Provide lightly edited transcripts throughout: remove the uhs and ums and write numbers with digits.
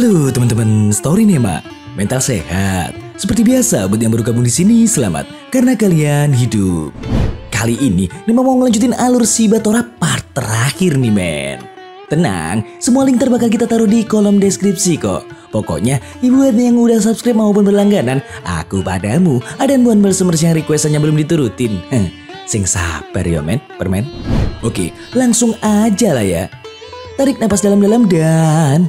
Halo teman-teman Story Nema, mental sehat. Seperti biasa buat yang baru gabung di sini, selamat karena kalian hidup. Kali ini Nema mau ngelanjutin alur Shiba Tora part terakhir nih men. Tenang, semua link bakal kita taruh di kolom deskripsi kok. Pokoknya buat yang udah subscribe maupun berlangganan, aku padamu ada buan balsemers yang requestannya belum diturutin. Sing sabar ya men, permen. Oke, langsung aja lah ya. Tarik napas dalam-dalam dan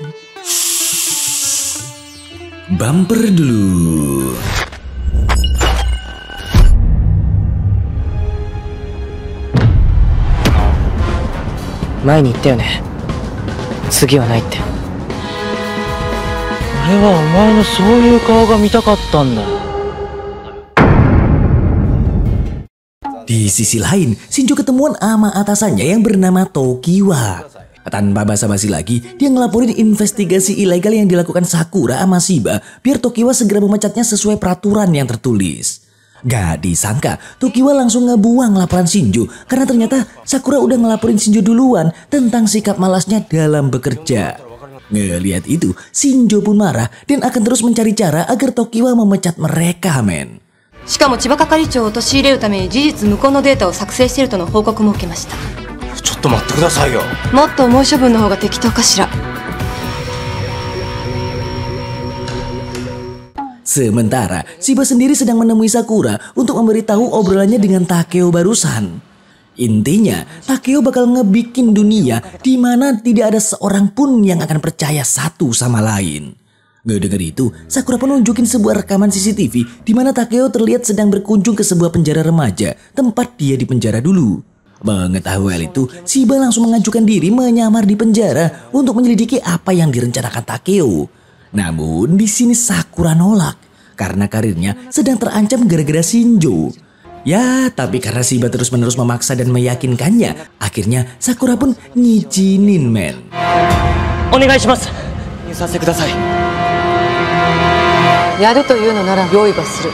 bumper dulu. Mainに言ったよね。次はないって。俺はお前のそういう顔が見たかったんだ。Di sisi lain, Shinjo ketemuan sama atasannya yang bernama Tokiwa. Tanpa basa-basi lagi, dia ngelaporin investigasi ilegal yang dilakukan Sakura sama Shiba biar Tokiwa segera memecatnya sesuai peraturan yang tertulis. Gak disangka, Tokiwa langsung ngebuang laporan Shinjo karena ternyata Sakura udah ngelaporin Shinjo duluan tentang sikap malasnya dalam bekerja. Ngelihat itu, Shinjo pun marah dan akan terus mencari cara agar Tokiwa memecat mereka, men. しかも千葉係長を陥れるために事実無根のデータを作成しているとの報告も受けました。ちょっと待ってくださいよ。もっと重い処分の方が適当かしら。Sementara, Shiba sendiri sedang menemui Sakura untuk memberitahu obrolannya dengan Takeo barusan. Intinya, Takeo bakal ngebikin dunia di mana tidak ada seorang pun yang akan percaya satu sama lain. Ngedenger itu, Sakura pun nunjukin sebuah rekaman CCTV di mana Takeo terlihat sedang berkunjung ke sebuah penjara remaja tempat dia dipenjara dulu. Mengetahui hal itu, Shiba langsung mengajukan diri menyamar di penjara untuk menyelidiki apa yang direncanakan Takeo. Namun di sini Sakura nolak karena karirnya sedang terancam gara-gara Shinjo. Ya, tapi karena Shiba terus-menerus memaksa dan meyakinkannya, akhirnya Sakura pun ngizinin men. Onegaishimasu. Nyusase kudasai. Yaru to iu no nara yoi ga suru.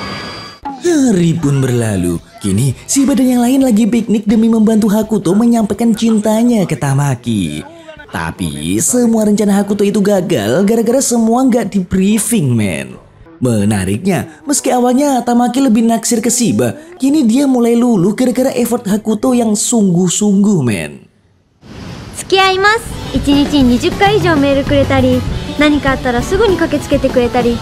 Hari pun berlalu. Kini Shiba dan yang lain lagi piknik demi membantu Hakuto menyampaikan cintanya ke Tamaki. Tapi semua rencana Hakuto itu gagal gara-gara semua nggak di briefing men. Menariknya, meski awalnya Tamaki lebih naksir ke Shiba, kini dia mulai luluh gara-gara effort Hakuto yang sungguh-sungguh men. 付き合います。1日に20回以上メールくれたり、何かあったらすぐに駆けつけてくれたり。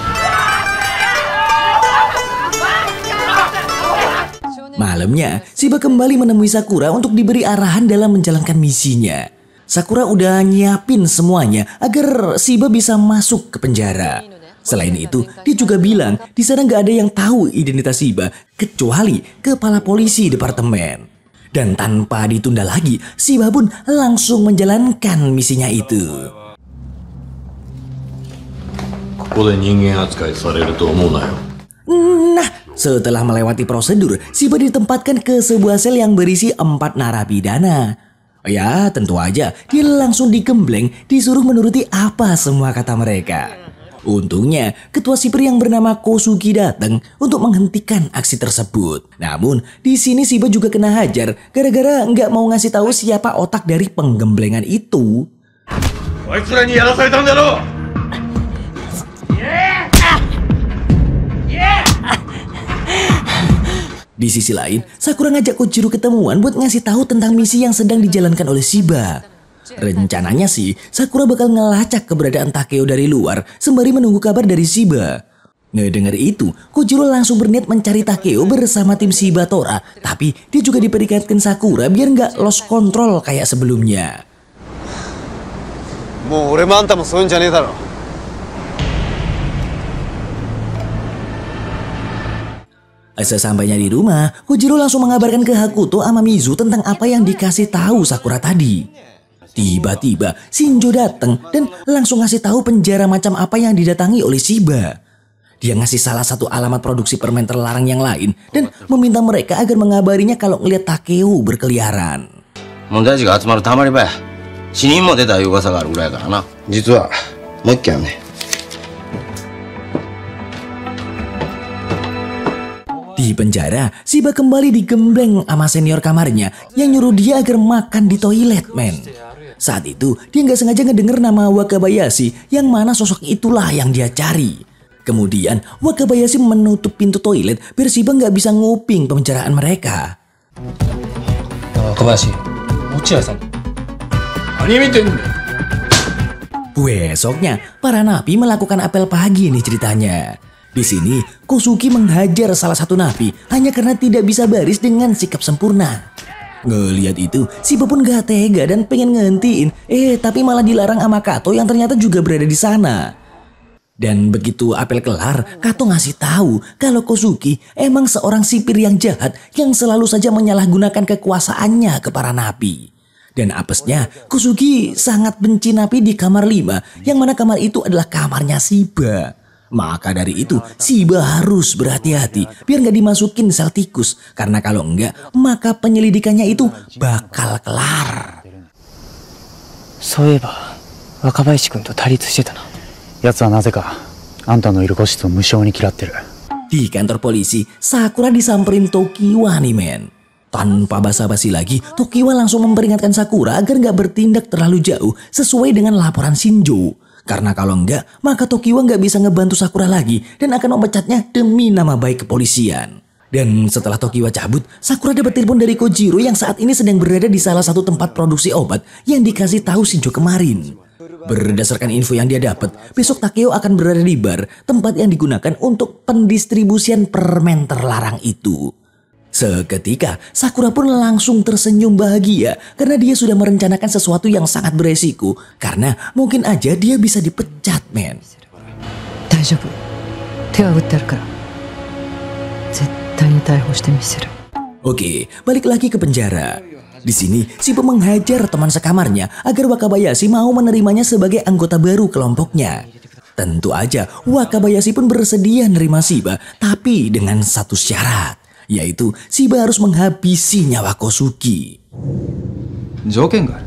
Malamnya, Shiba kembali menemui Sakura untuk diberi arahan dalam menjalankan misinya. Sakura udah nyiapin semuanya agar Shiba bisa masuk ke penjara. Selain itu, dia juga bilang di sana nggak ada yang tahu identitas Shiba kecuali kepala polisi departemen. Dan tanpa ditunda lagi, Shiba pun langsung menjalankan misinya itu. Nah, setelah melewati prosedur, Shiba ditempatkan ke sebuah sel yang berisi 4 narapidana. Ya, tentu aja dia langsung digembleng, disuruh menuruti apa semua kata mereka. Untungnya, ketua sipir yang bernama Kosugi datang untuk menghentikan aksi tersebut. Namun, di sini Shiba juga kena hajar gara-gara nggak mau ngasih tahu siapa otak dari penggemblengan itu. Di sisi lain, Sakura ngajak Kojiro ketemuan buat ngasih tahu tentang misi yang sedang dijalankan oleh Shiba. Rencananya sih, Sakura bakal ngelacak keberadaan Takeo dari luar sembari menunggu kabar dari Shiba. Ngedenger itu, Kojiro langsung berniat mencari Takeo bersama tim Shiba Tora, tapi dia juga diperikatkan Sakura biar nggak lost control kayak sebelumnya. Sesampainya di rumah, Kojiro langsung mengabarkan ke Hakuto sama Mizu tentang apa yang dikasih tahu Sakura tadi. Tiba-tiba Shinjo datang dan langsung ngasih tahu penjara macam apa yang didatangi oleh Shiba. Dia ngasih salah satu alamat produksi permen terlarang yang lain dan meminta mereka agar mengabarinya kalau ngeliat Takeo berkeliaran. Di penjara, Shiba kembali digembleng sama senior kamarnya yang nyuruh dia agar makan di toilet, men. Saat itu, dia nggak sengaja ngedenger nama Wakabayashi, yang mana sosok itulah yang dia cari. Kemudian, Wakabayashi menutup pintu toilet biar Shiba nggak bisa nguping pembicaraan mereka. Wakabayashi, Uchiha-san. Anime ten. Besoknya, para napi melakukan apel pagi nih ceritanya. Di sini, Kosuki menghajar salah satu napi hanya karena tidak bisa baris dengan sikap sempurna. Ngelihat itu, Shiba pun gak tega dan pengen ngehentiin. Tapi malah dilarang sama Kato yang ternyata juga berada di sana. Dan begitu apel kelar, Kato ngasih tahu kalau Kosuki emang seorang sipir yang jahat yang selalu saja menyalahgunakan kekuasaannya ke para napi. Dan apesnya, Kosuki sangat benci napi di kamar 5, yang mana kamar itu adalah kamarnya Shiba. Maka dari itu, Shiba harus berhati-hati biar nggak dimasukin sel tikus. Karena kalau enggak, maka penyelidikannya itu bakal kelar. そういえば若林君と対立してたな。奴はなぜかあんたのいる個室を無性に嫌ってる。 Di kantor polisi, Sakura disamperin Tokiwa nih, men. Tanpa basa-basi lagi, Tokiwa langsung memperingatkan Sakura agar nggak bertindak terlalu jauh sesuai dengan laporan Shinjo. Karena kalau enggak, maka Tokiwa nggak bisa ngebantu Sakura lagi dan akan memecatnya demi nama baik kepolisian. Dan setelah Tokiwa cabut, Sakura dapat telepon dari Kojiro yang saat ini sedang berada di salah satu tempat produksi obat yang dikasih tahu Shinjo kemarin. Berdasarkan info yang dia dapat, besok Takeo akan berada di bar, tempat yang digunakan untuk pendistribusian permen terlarang itu. Seketika, Sakura pun langsung tersenyum bahagia karena dia sudah merencanakan sesuatu yang sangat beresiko. Karena mungkin aja dia bisa dipecat, men. 大丈夫。手は打ってあるから。絶対に逮捕してみせる。 Oke, balik lagi ke penjara. Di sini, Shiba menghajar teman sekamarnya agar Wakabayashi mau menerimanya sebagai anggota baru kelompoknya. Tentu aja, Wakabayashi pun bersedia nerima Shiba, tapi dengan satu syarat, yaitu Shiba harus menghabisi nyawa Kosuki. 条件がある。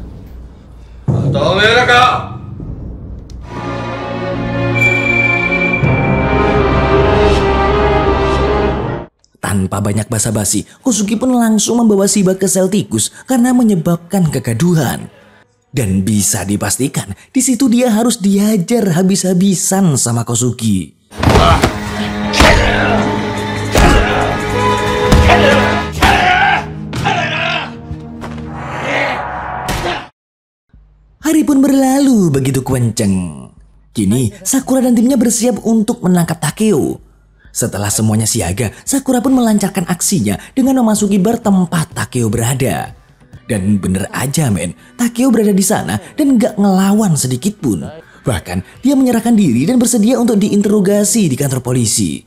またおめえらか。 Tanpa banyak basa-basi, Kosuki pun langsung membawa Shiba ke sel tikus karena menyebabkan kegaduhan. Dan bisa dipastikan, di situ dia harus dihajar habis-habisan sama Kosuki. Hari pun berlalu begitu kenceng. Kini, Sakura dan timnya bersiap untuk menangkap Takeo. Setelah semuanya siaga, Sakura pun melancarkan aksinya dengan memasuki bar tempat Takeo berada. Dan bener aja, men, Takeo berada di sana dan gak ngelawan sedikit pun. Bahkan, dia menyerahkan diri dan bersedia untuk diinterogasi di kantor polisi.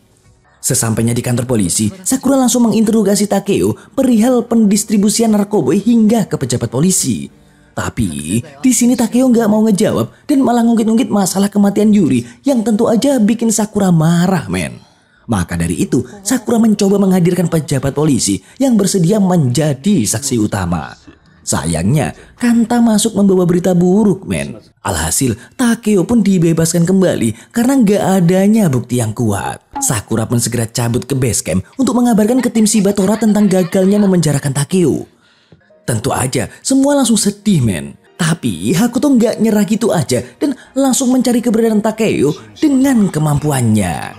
Sesampainya di kantor polisi, Sakura langsung menginterogasi Takeo perihal pendistribusian narkoba hingga ke pejabat polisi. Tapi di sini Takeo nggak mau ngejawab dan malah ngungkit-ngungkit masalah kematian Yuri yang tentu aja bikin Sakura marah, men. Maka dari itu, Sakura mencoba menghadirkan pejabat polisi yang bersedia menjadi saksi utama. Sayangnya, Kanta masuk membawa berita buruk, men. Alhasil, Takeo pun dibebaskan kembali karena nggak adanya bukti yang kuat. Sakura pun segera cabut ke base camp untuk mengabarkan ke tim Shibatora tentang gagalnya memenjarakan Takeo. Tentu aja, semua langsung sedih, men. Tapi Hakuto nggak nyerah gitu aja dan langsung mencari keberadaan Takeo dengan kemampuannya.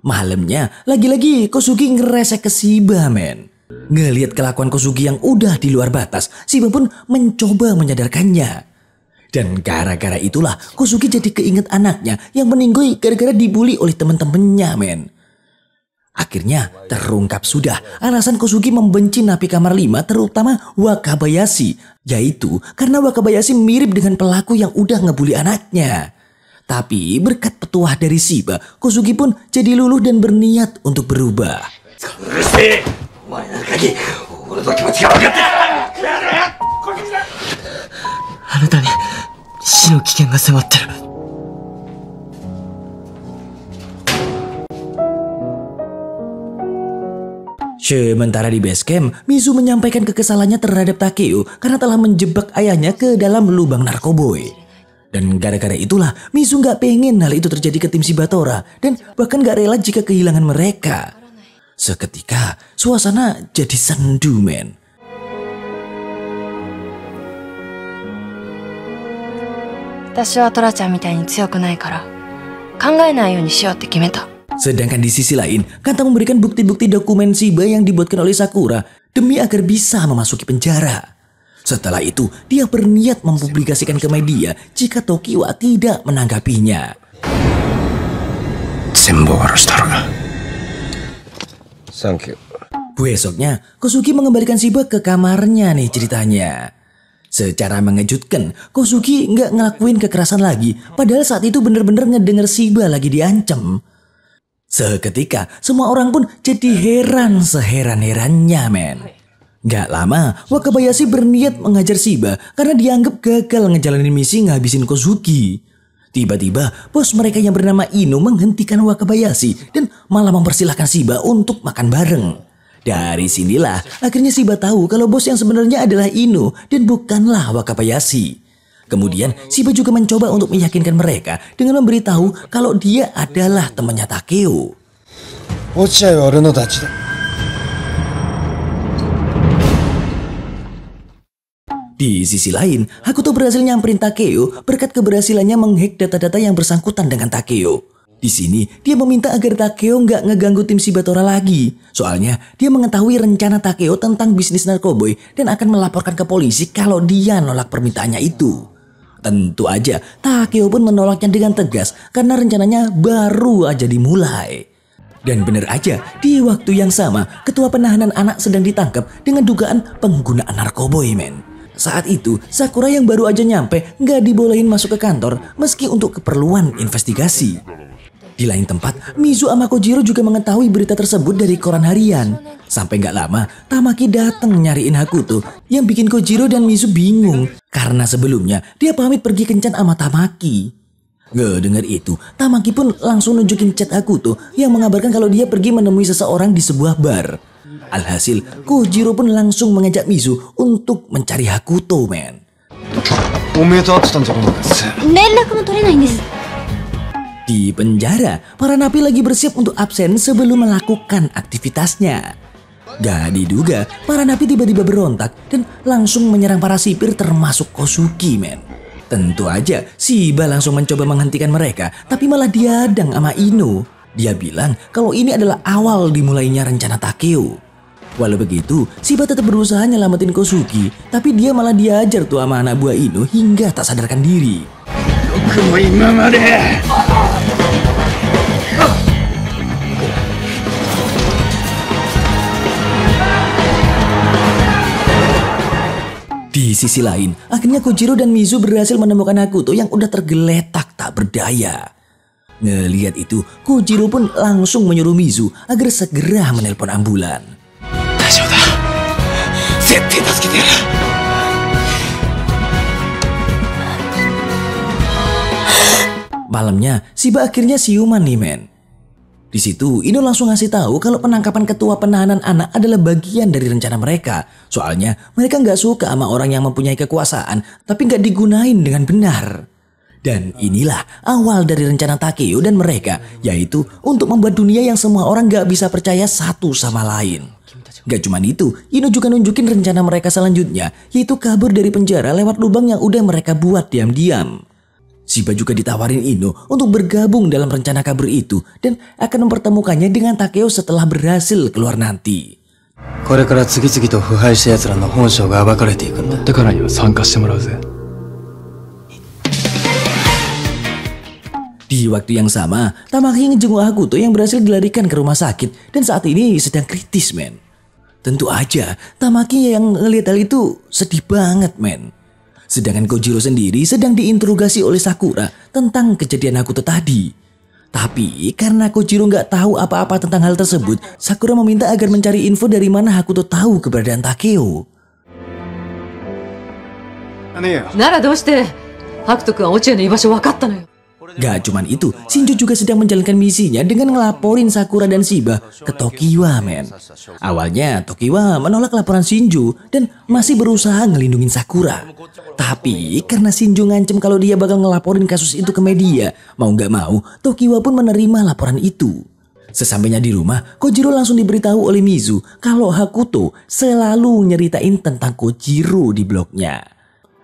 Malamnya, lagi-lagi Kosugi ngeresek ke Shiba, men. Ngelihat kelakuan Kosugi yang udah di luar batas, Shiba pun mencoba menyadarkannya. Dan gara-gara itulah Kosugi jadi keinget anaknya yang meninggoy gara-gara dibully oleh temen-temennya, men. Akhirnya terungkap sudah alasan Kosugi membenci napi kamar 5 terutama Wakabayashi. Yaitu karena Wakabayashi mirip dengan pelaku yang udah ngebully anaknya. Tapi berkat petuah dari Shiba, Kosugi pun jadi luluh dan berniat untuk berubah. あなたに死の危険が迫ってる。 Sementara di base camp, Mizu menyampaikan kekesalannya terhadap Takeo karena telah menjebak ayahnya ke dalam lubang narkoboy. Dan gara-gara itulah Mizu nggak pengen hal itu terjadi ke tim Shibatora dan bahkan nggak rela jika kehilangan mereka. Seketika suasana jadi sendu, men. Sedangkan di sisi lain, Kanta memberikan bukti-bukti dokumen Shiba yang dibuatkan oleh Sakura demi agar bisa memasuki penjara. Setelah itu, dia berniat mempublikasikan ke media jika Tokiwa tidak menanggapinya. Besoknya, Kosugi mengembalikan Shiba ke kamarnya nih ceritanya. Secara mengejutkan, Kosugi nggak ngelakuin kekerasan lagi, padahal saat itu bener-bener ngedenger Shiba lagi diancam. Seketika, semua orang pun jadi heran seheran-herannya, men. Gak lama, Wakabayashi berniat mengajar Shiba karena dianggap gagal ngejalanin misi ngabisin Kosugi. Tiba-tiba, bos mereka yang bernama Ino menghentikan Wakabayashi dan malah mempersilahkan Shiba untuk makan bareng. Dari sinilah akhirnya Shiba tahu kalau bos yang sebenarnya adalah Ino dan bukanlah Wakabayashi. Kemudian Shiba juga mencoba untuk meyakinkan mereka dengan memberitahu kalau dia adalah temannya Takeo. Di sisi lain, Hakuto berhasil nyamperin Takeo berkat keberhasilannya menghack data-data yang bersangkutan dengan Takeo. Di sini, dia meminta agar Takeo nggak ngeganggu tim Shibatora lagi. Soalnya, dia mengetahui rencana Takeo tentang bisnis narkoboy dan akan melaporkan ke polisi kalau dia nolak permintaannya itu. Tentu aja, Takeo pun menolaknya dengan tegas karena rencananya baru aja dimulai. Dan bener aja, di waktu yang sama, ketua penahanan anak sedang ditangkap dengan dugaan penggunaan narkoboy, men. Saat itu, Sakura yang baru aja nyampe nggak dibolehin masuk ke kantor meski untuk keperluan investigasi. Di lain tempat, Mizu sama Kojiro juga mengetahui berita tersebut dari koran harian. Sampai nggak lama, Tamaki datang nyariin Hakuto yang bikin Kojiro dan Mizu bingung karena sebelumnya dia pamit pergi kencan sama Tamaki. Nggak denger itu, Tamaki pun langsung nunjukin chat Hakuto yang mengabarkan kalau dia pergi menemui seseorang di sebuah bar. Alhasil, Kojiro pun langsung mengajak Mizu untuk mencari Hakuto, men. Di penjara, para napi lagi bersiap untuk absen sebelum melakukan aktivitasnya. Gak diduga, para napi tiba-tiba berontak dan langsung menyerang para sipir termasuk Kosugi, men. Tentu aja, Shiba langsung mencoba menghentikan mereka, tapi malah diadang sama Ino. Dia bilang kalau ini adalah awal dimulainya rencana Takeo. Walau begitu, Shiba tetap berusaha nyelamatin Kosugi, tapi dia malah diajar tuh sama anak buah Ino hingga tak sadarkan diri. Di sisi lain, akhirnya Kojiro dan Mizu berhasil menemukan Hakuto yang udah tergeletak tak berdaya. Ngelihat itu, Kojiro pun langsung menyuruh Mizu agar segera menelpon ambulan. Malamnya, Shiba akhirnya siuman nih, men. Di situ, Ino langsung ngasih tahu kalau penangkapan ketua penahanan anak adalah bagian dari rencana mereka. Soalnya, mereka nggak suka sama orang yang mempunyai kekuasaan, tapi nggak digunain dengan benar. Dan inilah awal dari rencana Takeo dan mereka, yaitu untuk membuat dunia yang semua orang nggak bisa percaya satu sama lain. Gak cuma itu, Ino juga nunjukin rencana mereka selanjutnya, yaitu kabur dari penjara lewat lubang yang udah mereka buat diam-diam. Shiba juga ditawarin Ino untuk bergabung dalam rencana kabur itu dan akan mempertemukannya dengan Takeo setelah berhasil keluar nanti. Di waktu yang sama, Tamaki ngejenguk Hakuto yang berhasil dilarikan ke rumah sakit dan saat ini sedang kritis, men. Tentu aja, Tamaki yang ngelihat hal itu sedih banget, men. Sedangkan Kojiro sendiri sedang diinterogasi oleh Sakura tentang kejadian Hakuto tadi. Tapi karena Kojiro nggak tahu apa-apa tentang hal tersebut, Sakura meminta agar mencari info dari mana Hakuto tahu keberadaan Takeo. Gak cuman itu, Shinjo juga sedang menjalankan misinya dengan ngelaporin Sakura dan Shiba ke Tokiwa, men. Awalnya Tokiwa menolak laporan Shinjo dan masih berusaha ngelindungin Sakura. Tapi karena Shinjo ngancem kalau dia bakal ngelaporin kasus itu ke media, mau gak mau Tokiwa pun menerima laporan itu. Sesampainya di rumah, Kojiro langsung diberitahu oleh Mizu kalau Hakuto selalu nyeritain tentang Kojiro di blognya.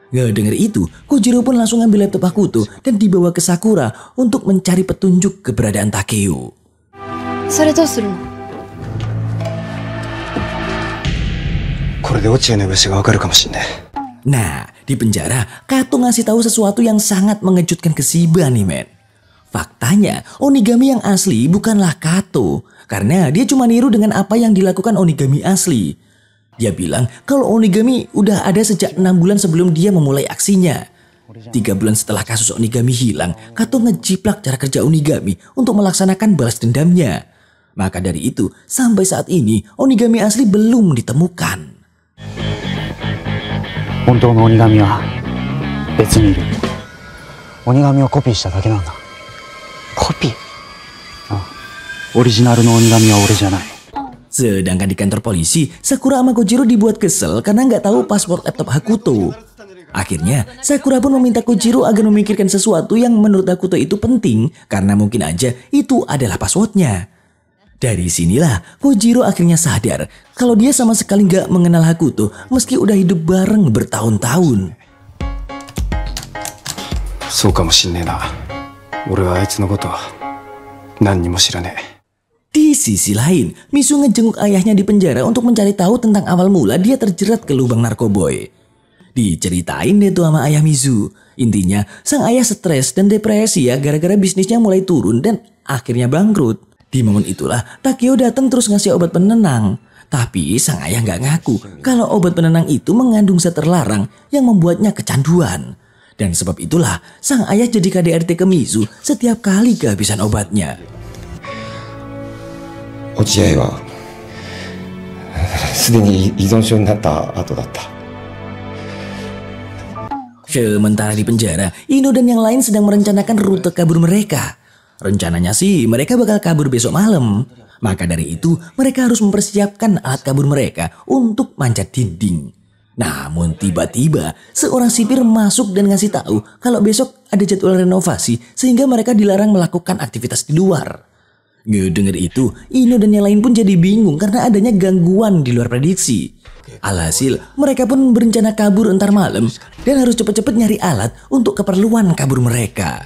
Gak denger itu, Kojiro pun langsung ambil laptop Hakuto dan dibawa ke Sakura untuk mencari petunjuk keberadaan Takeo. Nah, di penjara, Kato ngasih tahu sesuatu yang sangat mengejutkan ke Shiba nih, men. Faktanya, Onigami yang asli bukanlah Kato, karena dia cuma niru dengan apa yang dilakukan Onigami asli. Dia bilang kalau Onigami udah ada sejak 6 bulan sebelum dia memulai aksinya. 3 bulan setelah kasus Onigami hilang, Kato ngejiplak cara kerja Onigami untuk melaksanakan balas dendamnya. Maka dari itu, sampai saat ini Onigami asli belum ditemukan. 本当の鬼神は別にいる。鬼神をコピーしただけなんだ。コピー？ああ、オリジナルの鬼神は俺じゃない。 Sedangkan di kantor polisi, Sakura sama Kojiro dibuat kesel karena nggak tahu password laptop Hakuto. Akhirnya, Sakura pun meminta Kojiro agar memikirkan sesuatu yang menurut Hakuto itu penting karena mungkin aja itu adalah passwordnya. Dari sinilah Kojiro akhirnya sadar kalau dia sama sekali nggak mengenal Hakuto meski udah hidup bareng bertahun-tahun. そうかもしんねえな。俺はあいつのことは何にも知らねえ。 Di sisi lain, Mizu ngejenguk ayahnya di penjara untuk mencari tahu tentang awal mula dia terjerat ke lubang narkoboy. Diceritain deh tuh sama ayah Mizu. Intinya, sang ayah stres dan depresi ya gara-gara bisnisnya mulai turun dan akhirnya bangkrut. Di momen itulah, Takeo datang terus ngasih obat penenang. Tapi sang ayah nggak ngaku kalau obat penenang itu mengandung zat terlarang yang membuatnya kecanduan. Dan sebab itulah, sang ayah jadi KDRT ke Mizu setiap kali kehabisan obatnya. 落合はすでに依存症になった後だった。 Sementara di penjara, Ino dan yang lain sedang merencanakan rute kabur mereka. Rencananya sih mereka bakal kabur besok malam. Maka dari itu mereka harus mempersiapkan alat kabur mereka untuk manjat dinding. Namun tiba-tiba seorang sipir masuk dan ngasih tahu kalau besok ada jadwal renovasi sehingga mereka dilarang melakukan aktivitas di luar. Ngedenger itu, Ino dan yang lain pun jadi bingung karena adanya gangguan di luar prediksi. Alhasil, mereka pun berencana kabur entar malam dan harus cepet-cepet nyari alat untuk keperluan kabur mereka.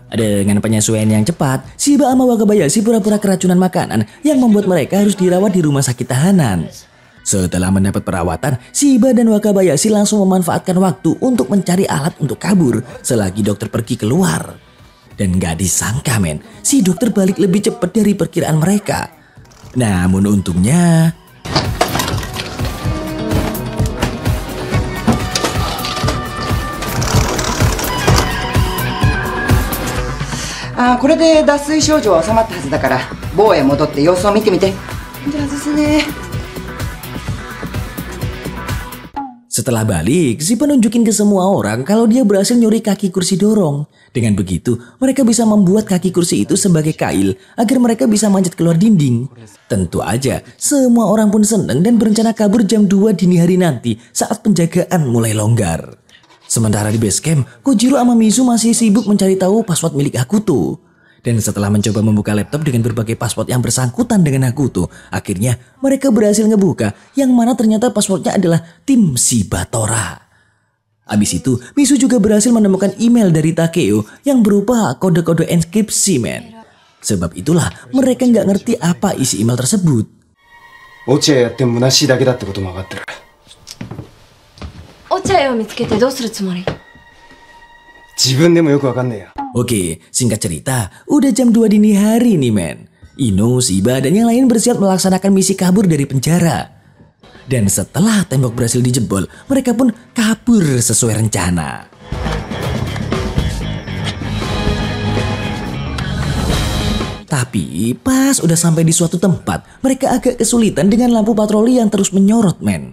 Dengan penyesuaian yang cepat, Shiba sama Wakabayashi pura-pura keracunan makanan yang membuat mereka harus dirawat di rumah sakit tahanan. Setelah mendapat perawatan, Shiba dan Wakabayashi langsung memanfaatkan waktu untuk mencari alat untuk kabur selagi dokter pergi keluar. Dan gak disangka men, si dokter balik lebih cepat dari perkiraan mereka. Namun untungnya...これで脱水症状は収まったはずだから房へ戻って様子を見てみて。上手ね。 Setelah balik, Shiba nunjukin ke semua orang kalau dia berhasil nyuri kaki kursi dorong. Dengan begitu, mereka bisa membuat kaki kursi itu sebagai kail agar mereka bisa manjat keluar dinding. Tentu aja, semua orang pun senang dan berencana kabur jam 2 dini hari nanti saat penjagaan mulai longgar. Sementara di base camp, Kojiro sama Mizu masih sibuk mencari tahu password milik Hakuto. Dan setelah mencoba membuka laptop dengan berbagai password yang bersangkutan dengan Hakuto, akhirnya mereka berhasil ngebuka yang mana ternyata passwordnya adalah tim Shiba Tora. Abis itu, Mizu juga berhasil menemukan email dari Takeo yang berupa kode-kode enkripsi, men. Sebab itulah mereka nggak ngerti apa isi email tersebut. 落合やっても虚しいだけだってことも分かってる。落合を見つけてどうするつもり？自分でもよく分かんねえや。 Oke, singkat cerita, udah jam 2 dini hari nih men. Ino, Shiba, dan yang lain bersiap melaksanakan misi kabur dari penjara. Dan setelah tembok berhasil dijebol, mereka pun kabur sesuai rencana. Tapi pas udah sampai di suatu tempat, mereka agak kesulitan dengan lampu patroli yang terus menyorot men.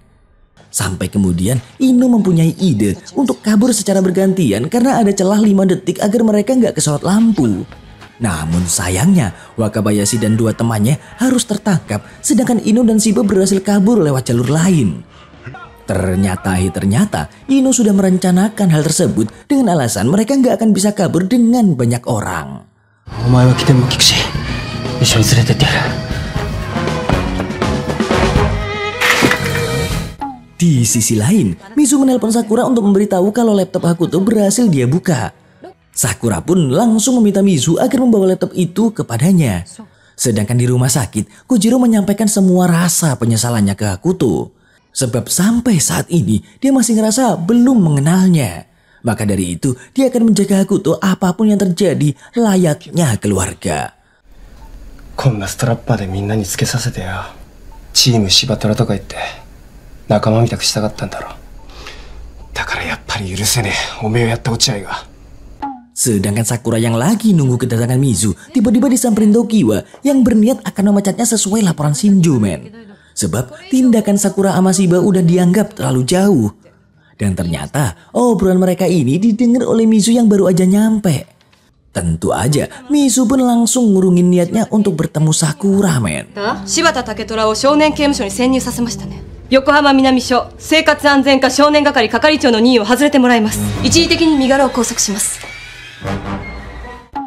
Sampai kemudian Ino mempunyai ide untuk kabur secara bergantian karena ada celah 5 detik agar mereka nggak kesorot lampu. Namun sayangnya Wakabayashi dan 2 temannya harus tertangkap, sedangkan Ino dan Shiba berhasil kabur lewat jalur lain. Ternyata Ino sudah merencanakan hal tersebut dengan alasan mereka nggak akan bisa kabur dengan banyak orang. Di sisi lain, Mizu menelpon Sakura untuk memberitahu kalau laptop Hakuto berhasil dia buka. Sakura pun langsung meminta Mizu agar membawa laptop itu kepadanya. Sedangkan di rumah sakit, Kojiro menyampaikan semua rasa penyesalannya ke Hakuto. Sebab sampai saat ini dia masih ngerasa belum mengenalnya. Maka dari itu dia akan menjaga Hakuto apapun yang terjadi layaknya keluarga. こんなストラッパーでみんなにつけさせてよ。チーム柴虎とか言って仲間みたくしたかったんだろ。だからやっぱり許せねえ、おめえをやった落合が。 Sedangkan Sakura yang lagi nunggu kedatangan Mizu tiba-tiba disamperin Tokiwa yang berniat akan memecatnya sesuai laporan Shinjo, men. Sebab tindakan Sakura sama Shiba udah dianggap terlalu jauh. Dan ternyata obrolan mereka ini didengar oleh Mizu yang baru aja nyampe. Tentu aja Mizu pun langsung ngurungin niatnya untuk bertemu Sakura, men. 柴田武虎を少年刑務所に潜入させましたね。横浜南署生活安全課少年係係長の任を外れてもらいます。一時的に身柄を拘束します。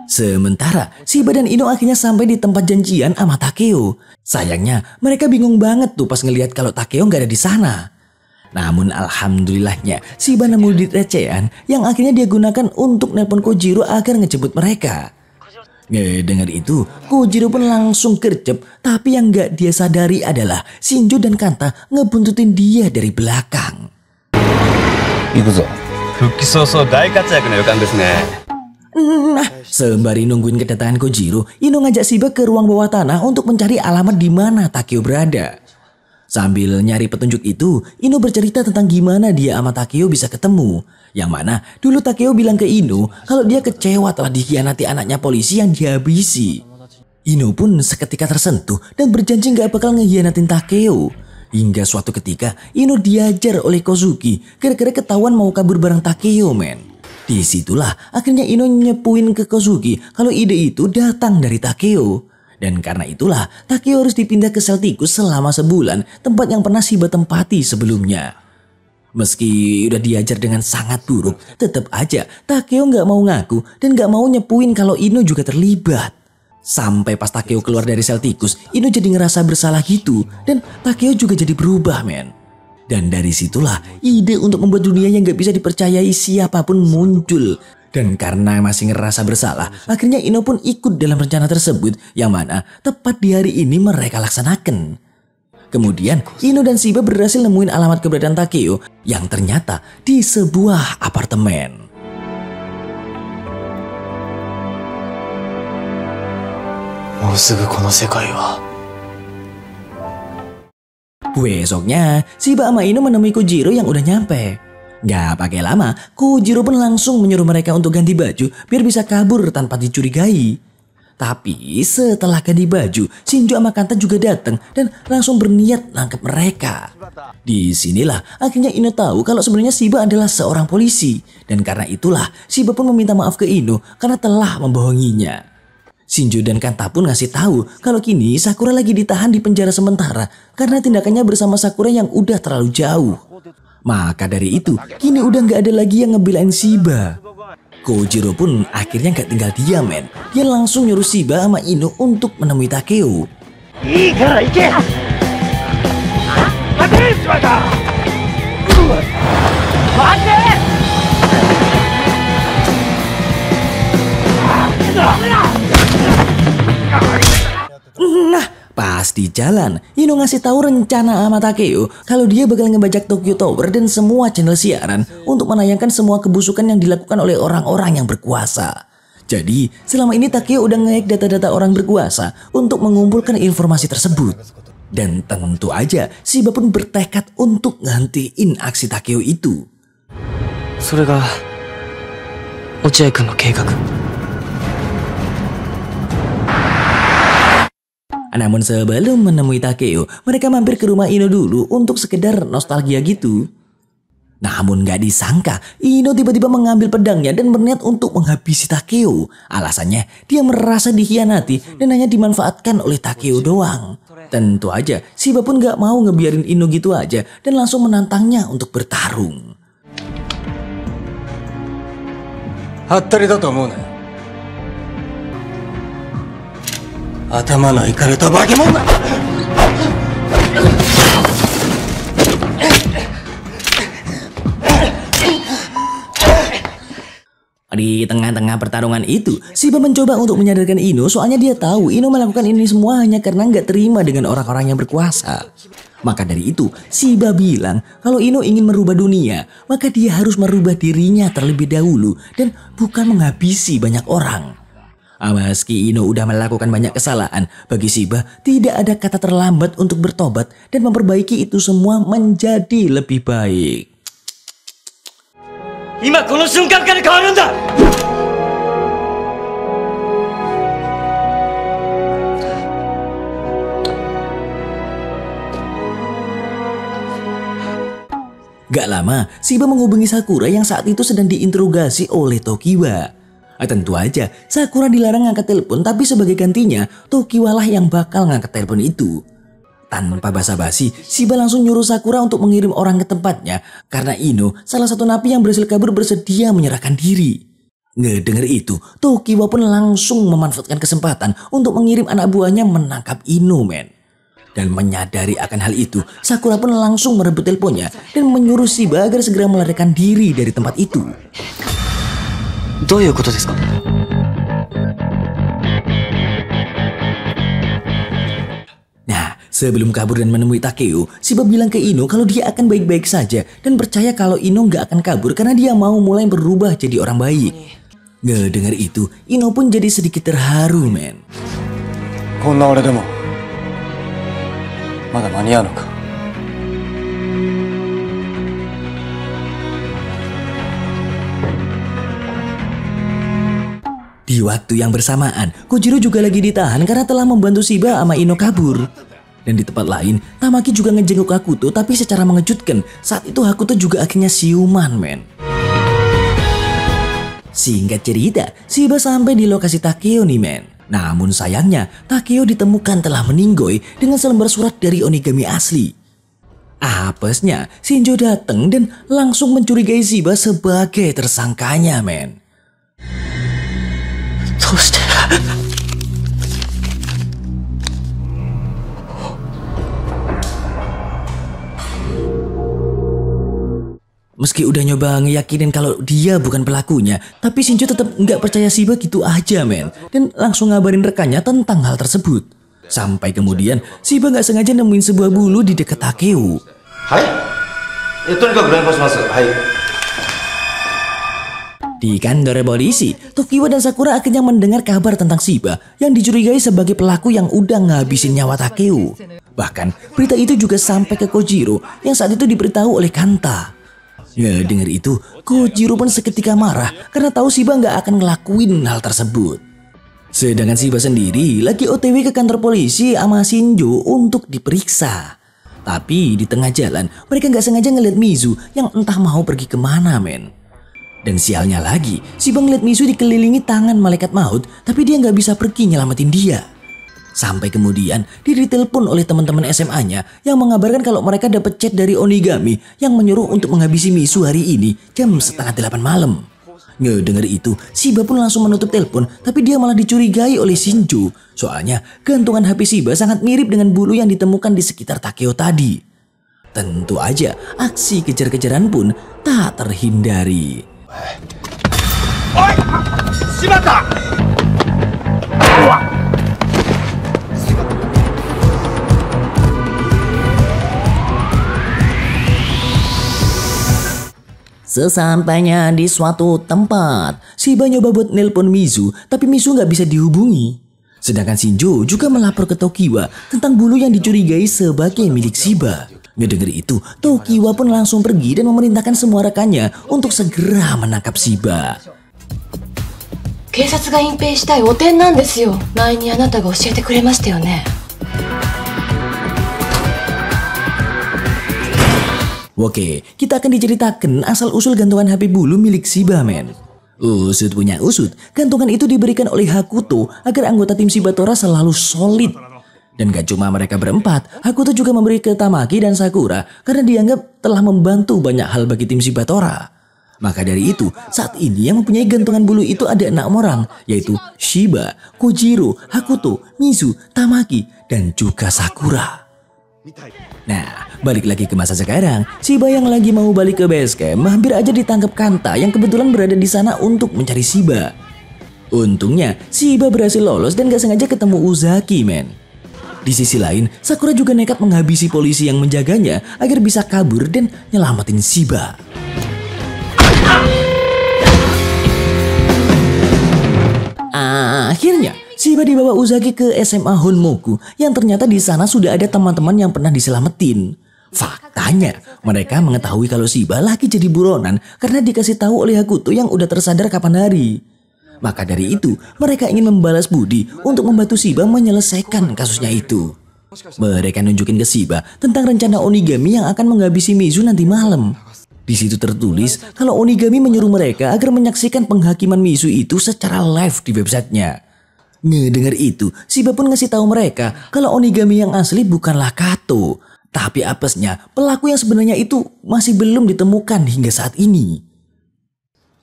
Sementara Shiba dan Ino akhirnya sampai di tempat janjian sama Takeo. Sayangnya mereka bingung banget tuh pas ngelihat kalau Takeo nggak ada di sana. Namun alhamdulillahnya Shiba nemu duit recehan yang akhirnya dia gunakan untuk nelpon Kojiro agar ngejemput mereka. Ngedengar itu Kojiro pun langsung gercep, tapi yang nggak dia sadari adalah Shinjo dan Kanta ngebuntutin dia dari belakang. Nah, sembari nungguin kedatangan Kojiro, Ino ngajak Shiba ke ruang bawah tanah untuk mencari alamat di mana Takeo berada. Sambil nyari petunjuk itu, Ino bercerita tentang gimana dia sama Takeo bisa ketemu. Yang mana dulu Takeo bilang ke Ino kalau dia kecewa telah dikhianati anaknya polisi yang dihabisi. Ino pun seketika tersentuh dan berjanji gak bakal ngehianatin Takeo. Hingga suatu ketika Ino diajar oleh Kozuki gara-gara ketahuan mau kabur bareng Takeo, men. Disitulah akhirnya Ino nyepuin ke Kozuki kalau ide itu datang dari Takeo. Dan karena itulah Takeo harus dipindah ke sel tikus selama sebulan, tempat yang pernah Shiba tempati sebelumnya. Meski udah diajar dengan sangat buruk, tetap aja Takeo nggak mau ngaku dan nggak mau nyepuin kalau Ino juga terlibat. Sampai pas Takeo keluar dari sel tikus, Ino jadi ngerasa bersalah gitu dan Takeo juga jadi berubah, men. Dan dari situlah ide untuk membuat dunia yang gak bisa dipercayai siapapun muncul. Dan karena masih ngerasa bersalah, akhirnya Ino pun ikut dalam rencana tersebut yang mana tepat di hari ini mereka laksanakan. Kemudian Ino dan Shiba berhasil nemuin alamat keberadaan Takeo yang ternyata di sebuah apartemen. Besoknya, Shiba sama Ino menemui Kojiro yang udah nyampe. Gak pakai lama, Kojiro pun langsung menyuruh mereka untuk ganti baju biar bisa kabur tanpa dicurigai. Tapi setelah ganti baju, Shinjo sama Kanta juga datang dan langsung berniat nangkep mereka. Disinilah akhirnya Ino tahu kalau sebenarnya Shiba adalah seorang polisi. Dan karena itulah Shiba pun meminta maaf ke Ino karena telah membohonginya. Shinjo dan Kanta pun ngasih tahu kalau kini Sakura lagi ditahan di penjara sementara karena tindakannya bersama Sakura yang udah terlalu jauh. Maka dari itu, kini udah gak ada lagi yang ngebelain Shiba. Kojiro pun akhirnya gak tinggal diam, men. Dia langsung nyuruh Shiba sama Ino untuk menemui Takeo. Nah, pas di jalan, Ino ngasih tahu rencana sama Takeo kalau dia bakal ngebajak Tokyo Tower dan semua channel siaran untuk menayangkan semua kebusukan yang dilakukan oleh orang-orang yang berkuasa. Jadi, selama ini Takeo udah nge-hack data-data orang berkuasa untuk mengumpulkan informasi tersebut. Dan tentu aja, Shiba pun bertekad untuk ngantiin aksi Takeo itu. それが落合君の計画。Namun sebelum menemui Takeo, mereka mampir ke rumah Ino dulu untuk sekedar nostalgia gitu. Namun gak disangka, Ino tiba-tiba mengambil pedangnya dan berniat untuk menghabisi Takeo. Alasannya, dia merasa dikhianati dan hanya dimanfaatkan oleh Takeo doang. Tentu aja, Shiba pun gak mau ngebiarin Ino gitu aja dan langsung menantangnya untuk bertarung. Hattari da to omou na yo. Atama no ikareta bakemono da. Di tengah-tengah pertarungan itu, Shiba mencoba untuk menyadarkan Ino soalnya dia tahu Ino melakukan ini semua hanya karena nggak terima dengan orang-orang yang berkuasa. Maka dari itu, Shiba bilang kalau Ino ingin merubah dunia, maka dia harus merubah dirinya terlebih dahulu dan bukan menghabisi banyak orang. Meski Ino udah melakukan banyak kesalahan, bagi Shiba tidak ada kata terlambat untuk bertobat dan memperbaiki itu semua menjadi lebih baik. 今この瞬間から変わるんだ。 Gak lama, Shiba menghubungi Sakura yang saat itu sedang diinterogasi oleh Tokiwa. Tentu aja, Sakura dilarang ngangkat telepon, tapi sebagai gantinya, Tokiwa lah yang bakal ngangkat telepon itu. Tanpa basa-basi, Shiba langsung nyuruh Sakura untuk mengirim orang ke tempatnya karena Ino, salah satu napi yang berhasil kabur, bersedia menyerahkan diri. Ngedenger itu, Tokiwa pun langsung memanfaatkan kesempatan untuk mengirim anak buahnya menangkap Ino, men. Dan menyadari akan hal itu, Sakura pun langsung merebut teleponnya dan menyuruh Shiba agar segera melarikan diri dari tempat itu. どういうことですか? Nah, sebelum kabur dan menemui Takeo, Shiba bilang ke Ino kalau dia akan baik-baik saja dan percaya kalau Ino nggak akan kabur karena dia mau mulai berubah jadi orang baik. Ngedengar itu, Ino pun jadi sedikit terharu, men. こんな俺でもまだ間に合うのか。 Di waktu yang bersamaan, Kojiro juga lagi ditahan karena telah membantu Shiba sama Ino kabur. Dan di tempat lain, Tamaki juga ngejenguk Hakuto, tapi secara mengejutkan, saat itu Hakuto juga akhirnya siuman, men. Singkat cerita, Shiba sampai di lokasi Takeo nih, men. Namun sayangnya, Takeo ditemukan telah meninggoy dengan selembar surat dari Onigami asli. Apesnya, Shinjo datang dan langsung mencurigai Shiba sebagai tersangkanya, men. どうして Meski udah nyoba ngeyakinin kalau dia bukan pelakunya, tapi Shinjo tetap nggak percaya Shiba gitu aja, men. Dan langsung ngabarin rekannya tentang hal tersebut. Sampai kemudian Shiba nggak sengaja nemuin sebuah bulu di dekat Takeo. Hai? Hai. Di kantor polisi, Tokiwa dan Sakura akhirnya mendengar kabar tentang Shiba yang dicurigai sebagai pelaku yang udah ngabisin nyawa Takeo. Bahkan berita itu juga sampai ke Kojiro yang saat itu diberitahu oleh Kanta. Ngedenger itu, Kojiro pun seketika marah karena tahu Shiba nggak akan ngelakuin hal tersebut. Sedangkan Shiba sendiri lagi OTW ke kantor polisi sama Shinjo untuk diperiksa. Tapi di tengah jalan mereka nggak sengaja ngeliat Mizu yang entah mau pergi kemana, men. Dan sialnya lagi, Shiba ngeliat Mizu dikelilingi tangan malaikat maut, tapi dia nggak bisa pergi nyelamatin dia. Sampai kemudian dia ditelepon oleh teman-teman SMA-nya yang mengabarkan kalau mereka dapat chat dari Onigami yang menyuruh untuk menghabisi Mizu hari ini jam 7:30 malam. Ngedenger itu, Shiba pun langsung menutup telepon, tapi dia malah dicurigai oleh Shinjo. Soalnya gantungan HP Shiba sangat mirip dengan bulu yang ditemukan di sekitar Takeo tadi. Tentu aja, aksi kejar-kejaran pun tak terhindari. Oi! Shibata! Sesampainya di suatu tempat, Shiba nyoba buat nelpon Mizu, tapi Mizu nggak bisa dihubungi. Sedangkan Shinjo juga melapor ke Tokiwa tentang bulu yang dicurigai sebagai milik Shiba. Ngedenger itu, Tokiwa pun langsung pergi dan memerintahkan semua rekannya untuk segera menangkap Shiba. 警察が隠蔽したい汚点なんですよ。前にあなたが教えてくれましたよね。Oke, kita akan diceritakan asal-usul gantungan HP bulu milik Shiba, men. Usut punya usut, gantungan itu diberikan oleh Hakuto agar anggota tim Shibatora selalu solid. Dan gak cuma mereka berempat, Hakuto juga memberi ke Tamaki dan Sakura karena dianggap telah membantu banyak hal bagi tim Shibatora. Maka dari itu, saat ini yang mempunyai gantungan bulu itu ada 6 orang, yaitu Shiba, Kojiro, Hakuto, Mizu, Tamaki, dan juga Sakura. Nah, balik lagi ke masa sekarang, Shiba yang lagi mau balik ke base camp hampir aja ditangkap Kanta yang kebetulan berada di sana untuk mencari Shiba. Untungnya, Shiba berhasil lolos dan gak sengaja ketemu Uzaki, men. Di sisi lain, Sakura juga nekat menghabisi polisi yang menjaganya agar bisa kabur dan nyelamatin Shiba. Akhirnya, Shiba dibawa Uzaki ke SMA Honmoku yang ternyata di sana sudah ada teman-teman yang pernah diselamatin. Faktanya, mereka mengetahui kalau Shiba lagi jadi buronan karena dikasih tahu oleh Hakuto yang udah tersadar kapan hari. Maka dari itu, mereka ingin membalas budi untuk membantu Shiba menyelesaikan kasusnya itu. Mereka nunjukin ke Shiba tentang rencana Onigami yang akan menghabisi Mizu nanti malam. Di situ tertulis kalau Onigami menyuruh mereka agar menyaksikan penghakiman Mizu itu secara live di websitenya. Ngedengar itu, Shiba pun ngasih tahu mereka kalau Onigami yang asli bukanlah Kato, tapi apesnya pelaku yang sebenarnya itu masih belum ditemukan hingga saat ini.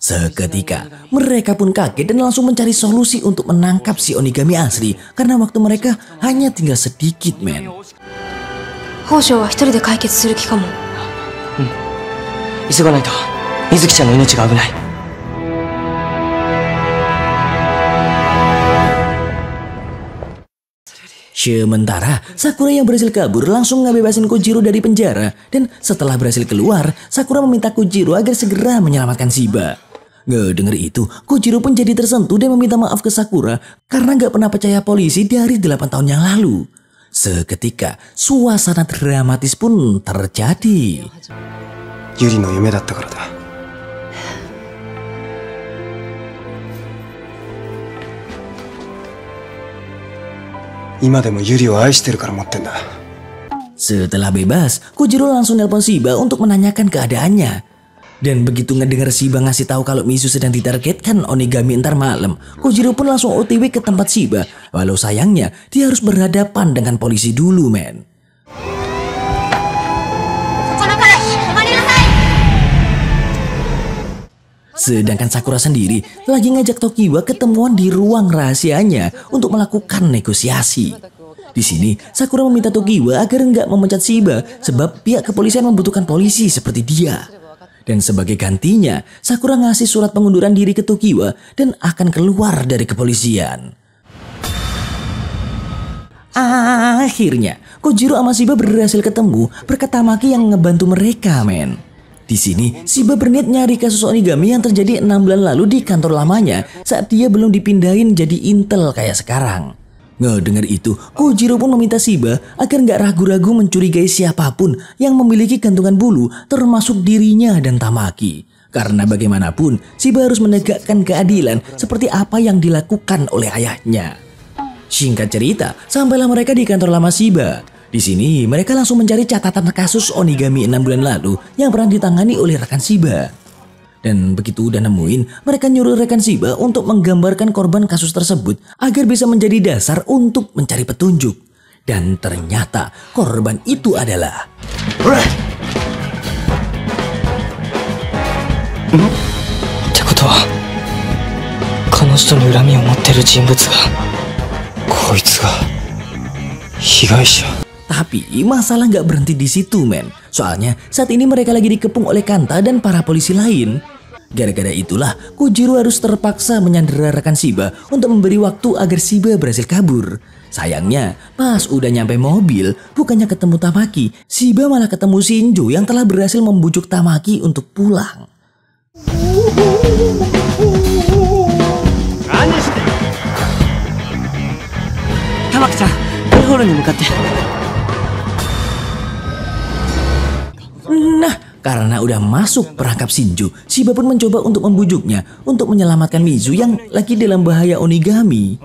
Seketika, mereka pun kaget dan langsung mencari solusi untuk menangkap si Onigami asli karena waktu mereka hanya tinggal sedikit, men. Hosho wa hitori de kaiketsu suru ki kamo. 急がないと水木ちゃんの命が危ない。Sementara Sakura yang berhasil kabur langsung ngebebasin Kojiro dari penjara dan setelah berhasil keluar, Sakura meminta Kojiro agar segera menyelamatkan Shiba. Ngedenger itu, Kojiro pun jadi tersentuh dan meminta maaf ke Sakura karena gak pernah percaya polisi dari 8 tahun yang lalu. Seketika, suasana dramatis pun terjadi. Yuri no yume datta kara da. Ima demo Yuri o aishiteru kara motten da. Setelah bebas, Kojiro langsung nelpon Shiba untuk menanyakan keadaannya. Dan begitu ngedengar Shiba ngasih tahu kalau Mizu sedang ditargetkan Onigami ntar malam, Kojiro pun langsung OTW ke tempat Shiba. Walau sayangnya, dia harus berhadapan dengan polisi dulu, men. Sedangkan Sakura sendiri lagi ngajak Tokiwa ketemuan di ruang rahasianya untuk melakukan negosiasi. Di sini, Sakura meminta Tokiwa agar nggak memecat Shiba sebab pihak kepolisian membutuhkan polisi seperti dia. Dan sebagai gantinya, Sakura ngasih surat pengunduran diri ke Tokiwa dan akan keluar dari kepolisian. Akhirnya, Kojiro sama Shiba berhasil ketemu berkat Tamaki yang ngebantu mereka, men. Di sini, Shiba berniat nyari kasus Onigami yang terjadi 6 bulan lalu di kantor lamanya saat dia belum dipindahin jadi intel kayak sekarang. Ngedengar itu, Kojiro pun meminta Shiba agar nggak ragu-ragu mencurigai siapapun yang memiliki gantungan bulu termasuk dirinya dan Tamaki. Karena bagaimanapun, Shiba harus menegakkan keadilan seperti apa yang dilakukan oleh ayahnya. Singkat cerita, sampailah mereka di kantor lama Shiba. Di sini, mereka langsung mencari catatan kasus Onigami 6 bulan lalu yang pernah ditangani oleh rekan Shiba. Dan begitu udah nemuin, mereka nyuruh rekan Shiba untuk menggambarkan korban kasus tersebut agar bisa menjadi dasar untuk mencari petunjuk. Dan ternyata korban itu adalah... Tapi masalah nggak berhenti di situ, men. Soalnya saat ini mereka lagi dikepung oleh Kanta dan para polisi lain. Gara-gara itulah Kojiro harus terpaksa menyandera rekan Shiba untuk memberi waktu agar Shiba berhasil kabur. Sayangnya pas udah nyampe mobil, bukannya ketemu Tamaki, Shiba malah ketemu Shinjo yang telah berhasil membujuk Tamaki untuk pulang. Tamaki-chan, hall ni mukatte. Nah, karena udah masuk perangkap Shinjo, Shiba pun mencoba untuk membujuknya untuk menyelamatkan Mizu yang lagi dalam bahaya Onigami.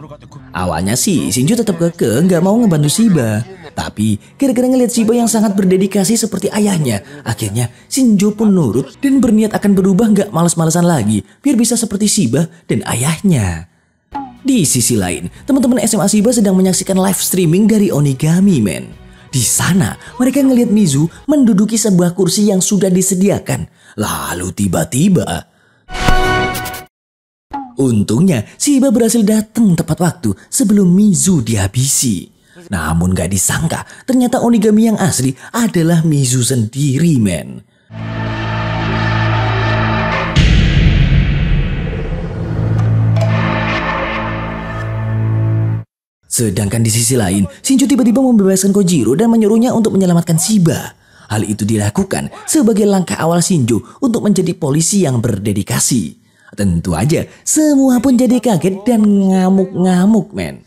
Awalnya sih Shinjo tetap kekeh nggak mau ngebantu Shiba, Tapi gara-gara ngeliat Shiba yang sangat berdedikasi seperti ayahnya, akhirnya Shinjo pun nurut dan berniat akan berubah gak males-malesan lagi biar bisa seperti Shiba dan ayahnya. Di sisi lain, teman-teman SMA Shiba sedang menyaksikan live streaming dari Onigami Man. Di sana, mereka ngelihat Mizu menduduki sebuah kursi yang sudah disediakan. Lalu tiba-tiba, untungnya Shiba berhasil datang tepat waktu sebelum Mizu dihabisi. Namun gak disangka, ternyata Onigami yang asli adalah Mizu sendiri, men. Sedangkan di sisi lain, Shinjo tiba-tiba membebaskan Kojiro dan menyuruhnya untuk menyelamatkan Shiba. Hal itu dilakukan sebagai langkah awal Shinjo untuk menjadi polisi yang berdedikasi. Tentu aja, semua pun jadi kaget dan ngamuk-ngamuk, men.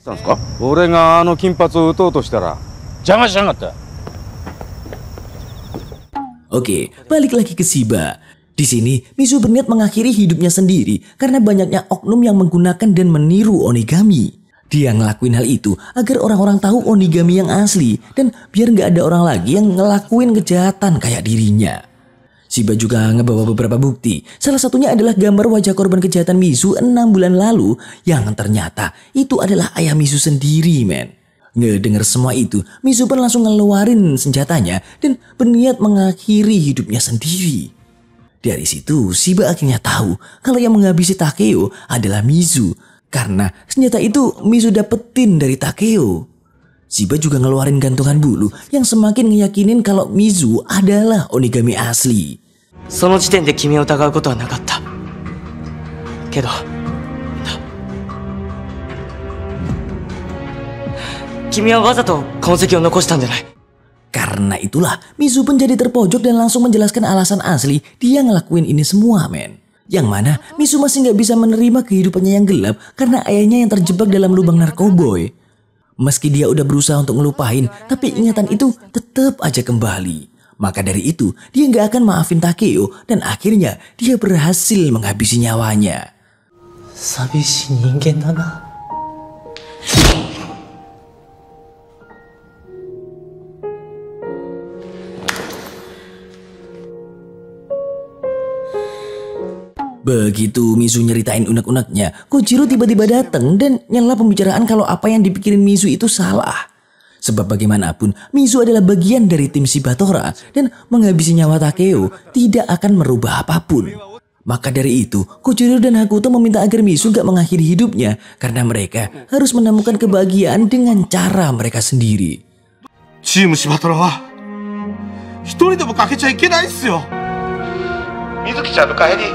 Oke, balik lagi ke Shiba. Di sini, Mizu berniat mengakhiri hidupnya sendiri karena banyaknya oknum yang menggunakan dan meniru Onigami. Dia ngelakuin hal itu agar orang-orang tahu Onigami yang asli dan biar nggak ada orang lagi yang ngelakuin kejahatan kayak dirinya. Shiba juga ngebawa beberapa bukti. Salah satunya adalah gambar wajah korban kejahatan Mizu 6 bulan lalu yang ternyata itu adalah ayah Mizu sendiri, men. Ngedenger semua itu, Mizu pun langsung ngeluarin senjatanya dan berniat mengakhiri hidupnya sendiri. Dari situ, Shiba akhirnya tahu kalau yang menghabisi Takeo adalah Mizu. Karena senjata itu Mizu dapetin dari Takeo. Shiba juga ngeluarin gantungan bulu yang semakin ngeyakinin kalau Mizu adalah Onigami asli. その時点で君を疑うことはなかった。けど、君はわざと痕跡を残したんじゃない。 Karena itulah Mizu pun jadi terpojok dan langsung menjelaskan alasan asli dia ngelakuin ini semua, men. Yang mana Mizu masih gak bisa menerima kehidupannya yang gelap karena ayahnya yang terjebak dalam lubang narkoboy. Meski dia udah berusaha untuk ngelupain, tapi ingatan itu tetap aja kembali. Maka dari itu, dia gak akan maafin Takeo dan akhirnya dia berhasil menghabisi nyawanya. Sabishi ningen da na. Begitu Mizu nyeritain unek-uneknya, Kojiro tiba-tiba datang dan nyela pembicaraan kalau apa yang dipikirin Mizu itu salah. Sebab bagaimanapun, Mizu adalah bagian dari tim Shibatora dan menghabisi nyawa Takeo tidak akan merubah apapun. Maka dari itu, Kojiro dan Hakuto meminta agar Mizu gak mengakhiri hidupnya karena mereka harus menemukan kebahagiaan dengan cara mereka sendiri. Tim Shibatora wa hitori de mo kakeccha ikenai desu yo. Mizuki-chan no kaeri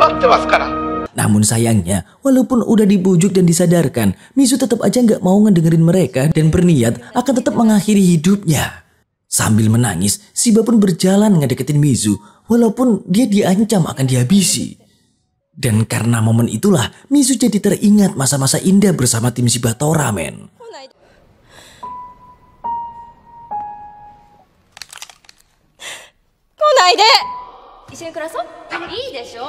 matte masu kara. Namun sayangnya, walaupun udah dibujuk dan disadarkan, Mizu tetap aja nggak mau ngedengerin mereka dan berniat akan tetap mengakhiri hidupnya. Sambil menangis, Shiba pun berjalan ngedeketin Mizu, walaupun dia diancam akan dihabisi. Dan karena momen itulah, Mizu jadi teringat masa-masa indah bersama tim Shibatora, men. Konai de! 一緒に暮らそう？いいでしょ？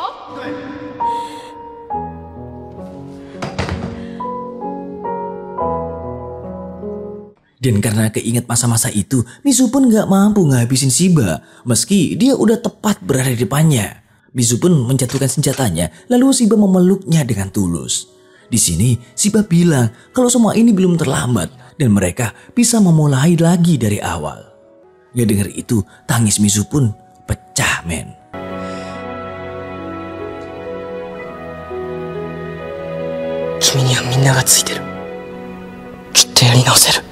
Dan karena keinget masa-masa itu, Mizu pun gak mampu ngabisin Shiba, meski dia udah tepat berada di depannya. Mizu pun menjatuhkan senjatanya, lalu Shiba memeluknya dengan tulus. Di sini, Shiba bilang kalau semua ini belum terlambat dan mereka bisa memulai lagi dari awal. Ngedenger itu, tangis Mizu pun pecah, men. Kimi ni wa minna ga tsuite ru. Kitto yari naoseru.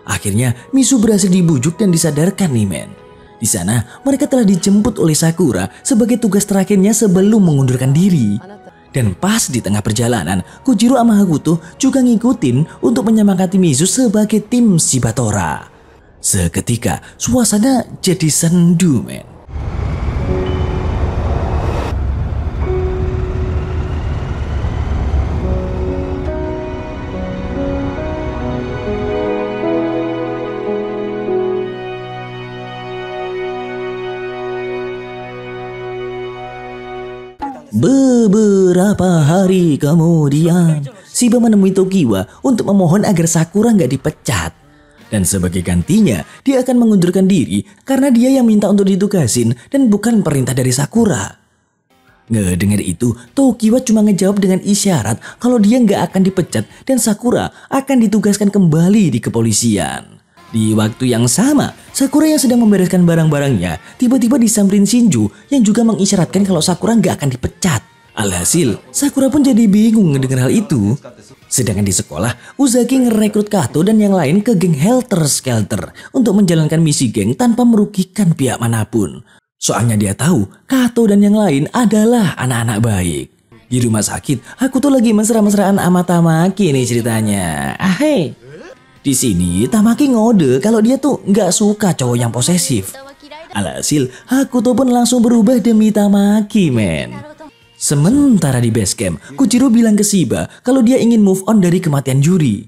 Akhirnya, Mizu berhasil dibujuk dan disadarkan nih, men. Di sana, mereka telah dijemput oleh Sakura sebagai tugas terakhirnya sebelum mengundurkan diri. Dan pas di tengah perjalanan, Kojiro sama Hakuto juga ngikutin untuk menyemangati Mizu sebagai tim Shibatora. Seketika, suasana jadi sendu, men. Beberapa hari kemudian, Shiba menemui Tokiwa untuk memohon agar Sakura nggak dipecat. Dan sebagai gantinya, dia akan mengundurkan diri karena dia yang minta untuk ditugasin dan bukan perintah dari Sakura. Ngedengar itu, Tokiwa cuma ngejawab dengan isyarat kalau dia nggak akan dipecat dan Sakura akan ditugaskan kembali di kepolisian. Di waktu yang sama, Sakura yang sedang membereskan barang-barangnya tiba-tiba disamperin Shinju yang juga mengisyaratkan kalau Sakura nggak akan dipecat. Alhasil, Sakura pun jadi bingung ngedengar hal itu. Sedangkan di sekolah, Uzaki ngerekrut Kato dan yang lain ke geng Helter Skelter untuk menjalankan misi geng tanpa merugikan pihak manapun. Soalnya dia tahu Kato dan yang lain adalah anak-anak baik. Di rumah sakit, aku tuh lagi mesra-mesraan sama Tamaki nih ceritanya. Hei. Di sini Tamaki ngode kalau dia tuh nggak suka cowok yang posesif. Alhasil, aku tuh pun langsung berubah demi Tamaki, men. Sementara di base camp, Kujiro bilang ke Shiba kalau dia ingin move on dari kematian Yuri.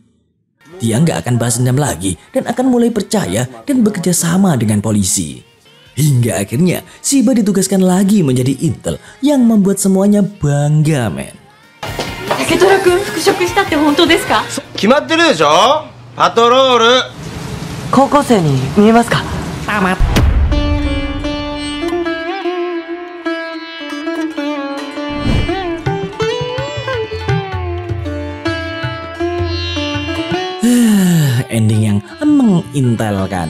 Dia nggak akan balas dendam lagi dan akan mulai percaya dan bekerja sama dengan polisi. Hingga akhirnya Shiba ditugaskan lagi menjadi intel yang membuat semuanya bangga, men. Taketora-kun, fukushokku shita tte hontou desu ka? 決まってるでしょパトロール。高校生に見えますか？ Ending yang mengintelkan.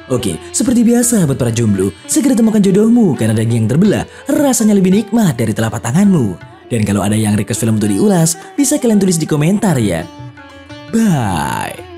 Oke, seperti biasa buat para jomblo, segera temukan jodohmu karena daging yang terbelah rasanya lebih nikmat dari telapak tanganmu. Dan kalau ada yang request film untuk diulas, bisa kalian tulis di komentar ya. Bye.